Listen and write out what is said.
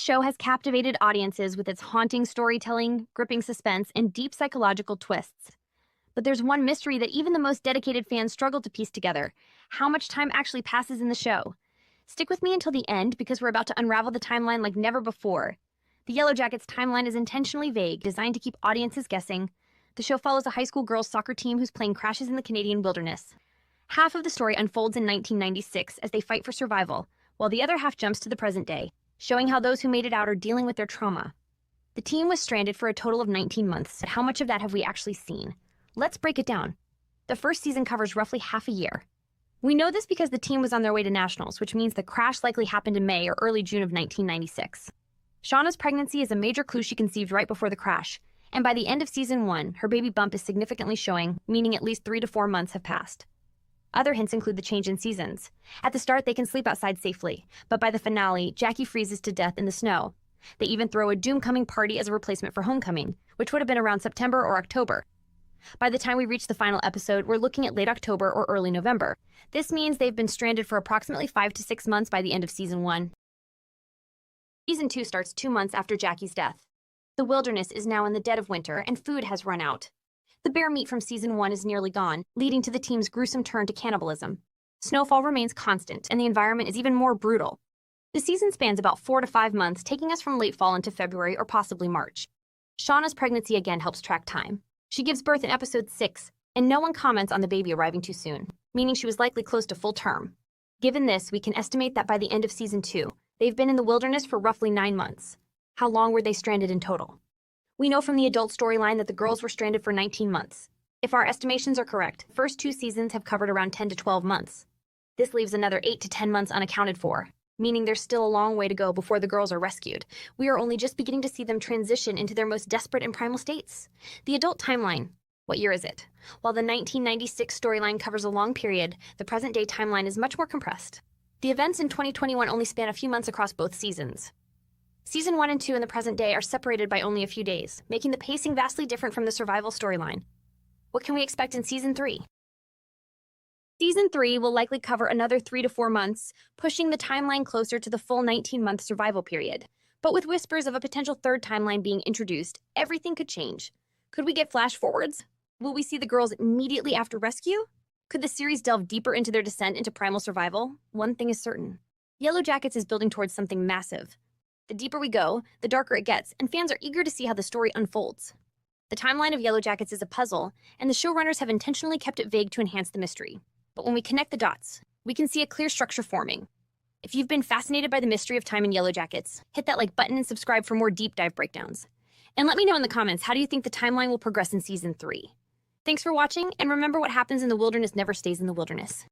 Show has captivated audiences with its haunting storytelling, gripping suspense, and deep psychological twists. But there's one mystery that even the most dedicated fans struggle to piece together: how much time actually passes in the show. Stick with me until the end because we're about to unravel the timeline like never before. The Yellowjackets timeline is intentionally vague, designed to keep audiences guessing. The show follows a high school girls' soccer team whose plane crashes in the Canadian wilderness. Half of the story unfolds in 1996 as they fight for survival, while the other half jumps to the present day, showing how those who made it out are dealing with their trauma. The team was stranded for a total of 19 months, but how much of that have we actually seen? Let's break it down. The first season covers roughly half a year. We know this because the team was on their way to nationals, which means the crash likely happened in May or early June of 1996. Shauna's pregnancy is a major clue she conceived right before the crash, and by the end of season 1, her baby bump is significantly showing, meaning at least 3 to 4 months have passed. Other hints include the change in seasons. At the start, they can sleep outside safely, but by the finale, Jackie freezes to death in the snow. They even throw a doom-coming party as a replacement for homecoming, which would have been around September or October. By the time we reach the final episode, we're looking at late October or early November. This means they've been stranded for approximately 5 to 6 months by the end of season 1. Season 2 starts 2 months after Jackie's death. The wilderness is now in the dead of winter, and food has run out. The bear meat from season 1 is nearly gone, leading to the team's gruesome turn to cannibalism. Snowfall remains constant, and the environment is even more brutal. The season spans about 4 to 5 months, taking us from late fall into February or possibly March. Shauna's pregnancy again helps track time. She gives birth in episode 6, and no one comments on the baby arriving too soon, meaning she was likely close to full term. Given this, we can estimate that by the end of season 2, they've been in the wilderness for roughly 9 months. How long were they stranded in total? We know from the adult storyline that the girls were stranded for 19 months. If our estimations are correct, the first 2 seasons have covered around 10 to 12 months. This leaves another 8 to 10 months unaccounted for, meaning there's still a long way to go before the girls are rescued. We are only just beginning to see them transition into their most desperate and primal states. The adult timeline. What year is it? While the 1996 storyline covers a long period, the present-day timeline is much more compressed. The events in 2021 only span a few months across both seasons. Season 1 and 2 in the present day are separated by only a few days, making the pacing vastly different from the survival storyline. What can we expect in Season 3? Season 3 will likely cover another 3 to 4 months, pushing the timeline closer to the full 19-month survival period. But with whispers of a potential third timeline being introduced, everything could change. Could we get flash forwards? Will we see the girls immediately after rescue? Could the series delve deeper into their descent into primal survival? One thing is certain. Yellowjackets is building towards something massive. The deeper we go, the darker it gets, and fans are eager to see how the story unfolds. The timeline of Yellowjackets is a puzzle, and the showrunners have intentionally kept it vague to enhance the mystery. But when we connect the dots, we can see a clear structure forming. If you've been fascinated by the mystery of time in Yellowjackets, hit that like button and subscribe for more deep dive breakdowns. And let me know in the comments, how do you think the timeline will progress in Season 3? Thanks for watching, and remember, what happens in the wilderness never stays in the wilderness.